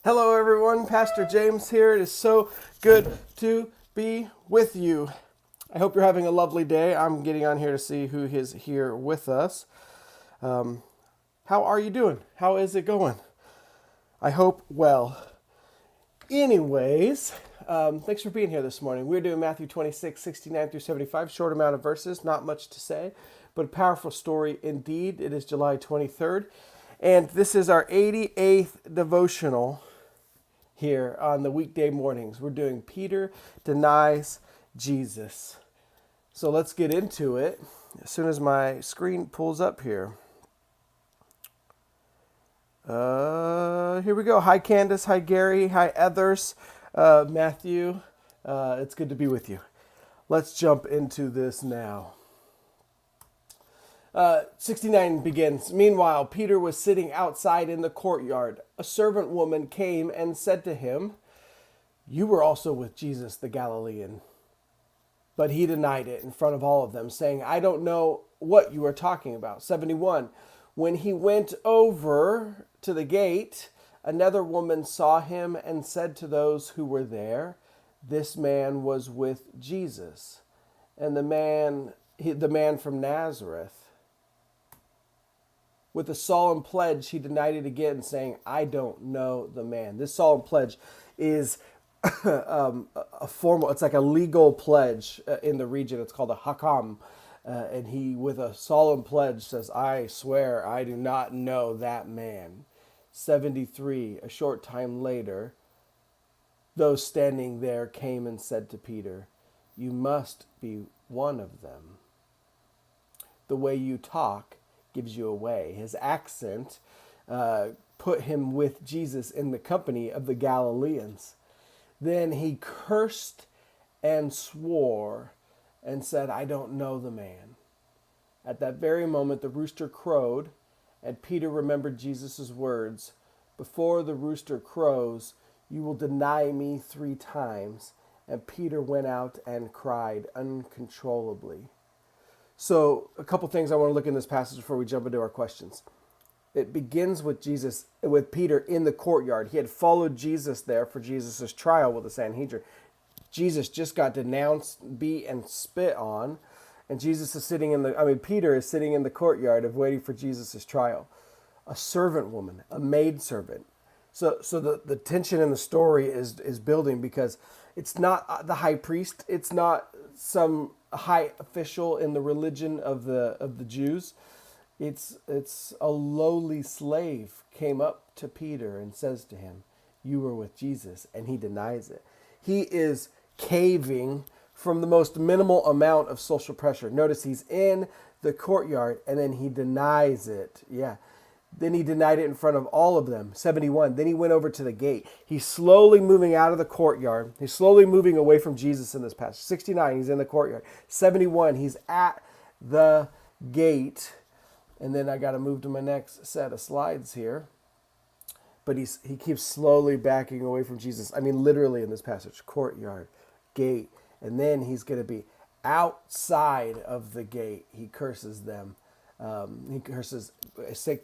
Hello, everyone. Pastor James here. It is so good to be with you. I hope you're having a lovely day. I'm getting on here to see who is here with us. How are you doing? How is it going? I hope well. Anyways, thanks for being here this morning. We're doing Matthew 26, 69 through 75. Short amount of verses, not much to say, but a powerful story indeed. It is July 23rd, and this is our 88th devotional here on the weekday mornings. We're doing Peter Denies Jesus. So let's get into it as soon as my screen pulls up here. Here we go. Hi, Candace. Hi, Gary. Hi, others. Matthew. It's good to be with you. Let's jump into this now. 69 begins. Meanwhile, Peter was sitting outside in the courtyard. A servant woman came and said to him, "You were also with Jesus the Galilean." But he denied it in front of all of them, saying, "I don't know what you are talking about." 71. When he went over to the gate, another woman saw him and said to those who were there, "This man was with Jesus." And the man from Nazareth. With a solemn pledge, he denied it again, saying, "I don't know the man." This solemn pledge is a formal, it's like a legal pledge in the region. It's called a hakam. And he, with a solemn pledge, says, "I swear I do not know that man." 73, a short time later, those standing there came and said to Peter, "You must be one of them. The way you talk gives you away." His accent put him with Jesus in the company of the Galileans. Then he cursed and swore and said, "I don't know the man." At that very moment, the rooster crowed, and Peter remembered Jesus' words, "Before the rooster crows, you will deny me 3 times." And Peter went out and cried uncontrollably. So, a couple things I want to look in this passage before we jump into our questions. It begins with Peter in the courtyard. He had followed Jesus there for Jesus' trial with the Sanhedrin. Jesus just got denounced, beat, and spit on, and Peter is sitting in the courtyard of waiting for Jesus' trial. A servant woman, a maid servant. So the tension in the story is building because it's not the high priest, it's not some high official in the religion of the Jews. It's a lowly slave came up to Peter and says to him, "You were with Jesus," and he denies it. He is caving from the most minimal amount of social pressure. Notice he's in the courtyard and then he denies it. Yeah. Then he denied it in front of all of them. 71. Then he went over to the gate. He's slowly moving out of the courtyard. He's slowly moving away from Jesus in this passage. 69, he's in the courtyard. 71, he's at the gate. And then I got to move to my next set of slides here. But he keeps slowly backing away from Jesus. I mean, literally in this passage, courtyard, gate. And then he's going to be outside of the gate. He curses them.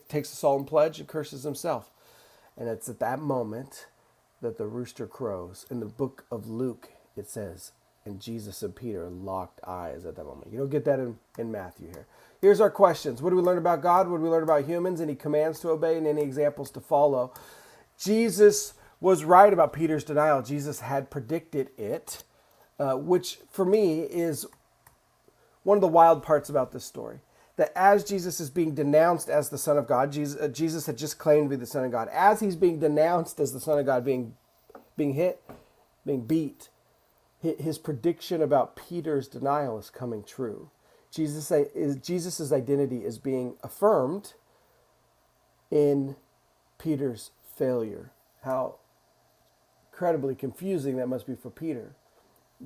Takes a solemn pledge and curses himself. And it's at that moment that the rooster crows. In the book of Luke, it says, and Jesus and Peter locked eyes at that moment. You don't get that in Matthew here. Here's our questions. What do we learn about God? What do we learn about humans? Any commands to obey and any examples to follow? Jesus was right about Peter's denial. Jesus had predicted it, which for me is one of the wild parts about this story. That as Jesus is being denounced as the Son of God, Jesus had just claimed to be the Son of God. As he's being denounced as the Son of God, being hit, being beat, his prediction about Peter's denial is coming true. Jesus' identity is being affirmed in Peter's failure. How incredibly confusing that must be for Peter.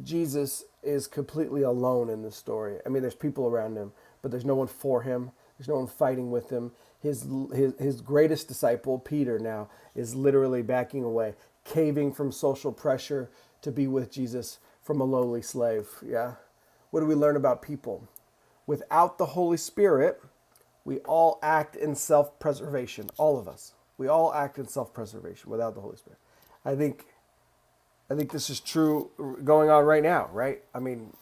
Jesus is completely alone in this story. I mean, there's people around him, but there's no one for him. There's no one fighting with him. His greatest disciple, Peter, now is literally backing away, caving from social pressure to be with Jesus from a lowly slave. Yeah. What do we learn about people? Without the Holy Spirit, we all act in self-preservation, all of us. We all act in self-preservation without the Holy Spirit. I think this is true going on right now, right? I mean,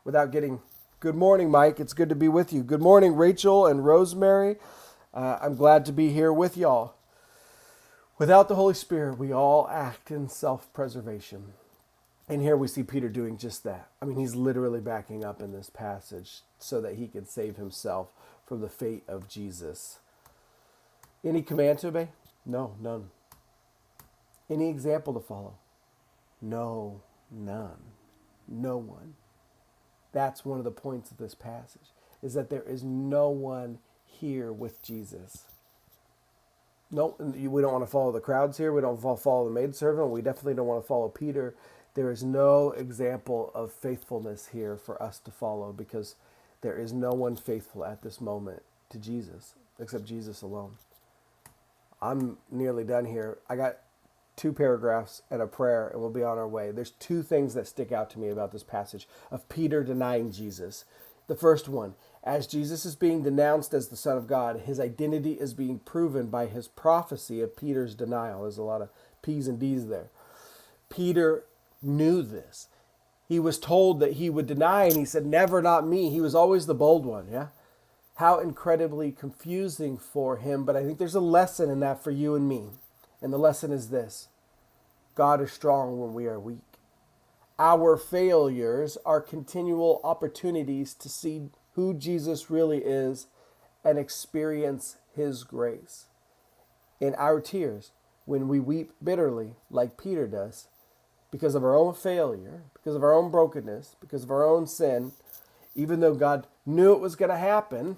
without getting... Good morning, Mike. It's good to be with you. Good morning, Rachel and Rosemary. I'm glad to be here with y'all. Without the Holy Spirit, we all act in self-preservation. And here we see Peter doing just that. I mean, he's literally backing up in this passage so that he can save himself from the fate of Jesus. Any command to obey? No, none. Any example to follow? No, none. No one. That's one of the points of this passage, is that there is no one here with Jesus. No, we don't want to follow the crowds here. We don't follow the maidservant. We definitely don't want to follow Peter. There is no example of faithfulness here for us to follow because there is no one faithful at this moment to Jesus except Jesus alone. I'm nearly done here. I got 2 paragraphs and a prayer, and we'll be on our way. There's 2 things that stick out to me about this passage of Peter denying Jesus. The first one, as Jesus is being denounced as the Son of God, his identity is being proven by his prophecy of Peter's denial. There's a lot of P's and D's there. Peter knew this. He was told that he would deny, and he said, never, not me. He was always the bold one, yeah? How incredibly confusing for him, but I think there's a lesson in that for you and me. And the lesson is this: God is strong when we are weak. Our failures are continual opportunities to see who Jesus really is and experience his grace. In our tears, when we weep bitterly, like Peter does, because of our own failure, because of our own brokenness, because of our own sin, even though God knew it was going to happen,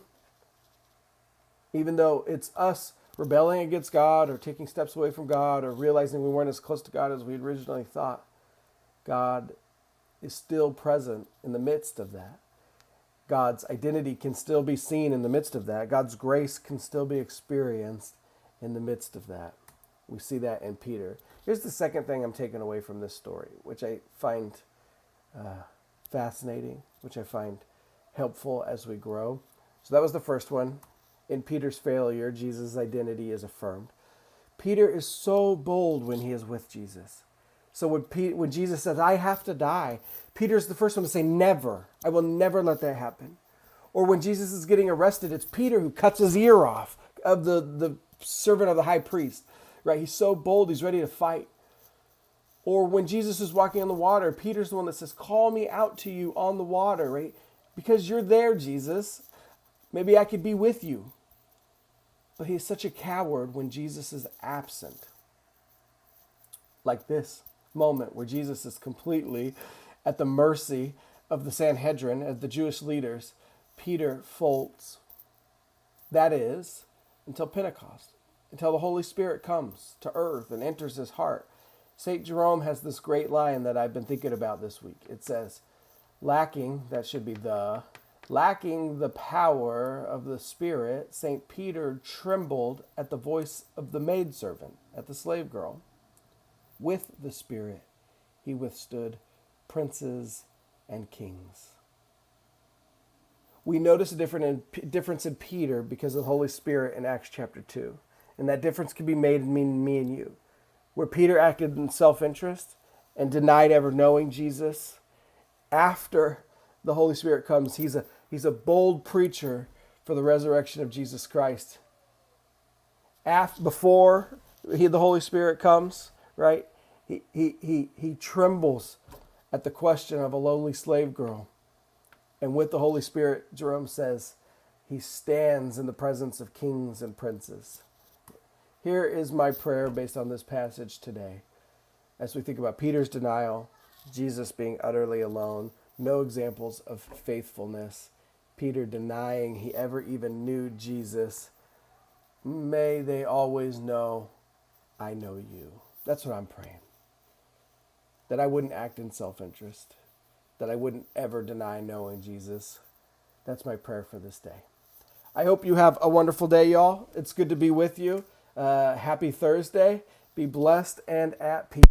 even though it's us rebelling against God or taking steps away from God or realizing we weren't as close to God as we originally thought, God is still present in the midst of that. God's identity can still be seen in the midst of that. God's grace can still be experienced in the midst of that. We see that in Peter. Here's the second thing I'm taking away from this story, which I find fascinating, which I find helpful as we grow. So that was the first one. In Peter's failure, Jesus' identity is affirmed. Peter is so bold when he is with Jesus. So when Jesus says, I have to die, Peter's the first one to say, never. I will never let that happen. Or when Jesus is getting arrested, it's Peter who cuts his ear off of the servant of the high priest. Right? He's so bold, he's ready to fight. Or when Jesus is walking on the water, Peter's the one that says, call me out to you on the water, right? Because you're there, Jesus. Maybe I could be with you. But he's such a coward when Jesus is absent. Like this moment where Jesus is completely at the mercy of the Sanhedrin, of the Jewish leaders. Peter folds. That is, until Pentecost, until the Holy Spirit comes to earth and enters his heart. St. Jerome has this great line that I've been thinking about this week. It says, lacking the power of the Spirit, St. Peter trembled at the voice of the maidservant, at the slave girl. With the Spirit, he withstood princes and kings. We notice a difference in Peter because of the Holy Spirit in Acts chapter 2. And that difference can be made in me and you. Where Peter acted in self-interest and denied ever knowing Jesus, after the Holy Spirit comes, he's a bold preacher for the resurrection of Jesus Christ. Before the Holy Spirit comes, right? He trembles at the question of a lowly slave girl. And with the Holy Spirit, Jerome says, he stands in the presence of kings and princes. Here is my prayer based on this passage today. As we think about Peter's denial, Jesus being utterly alone, no examples of faithfulness, Peter denying he ever even knew Jesus, may they always know, I know you. That's what I'm praying. That I wouldn't act in self-interest. That I wouldn't ever deny knowing Jesus. That's my prayer for this day. I hope you have a wonderful day, y'all. It's good to be with you. Happy Thursday. Be blessed and at peace.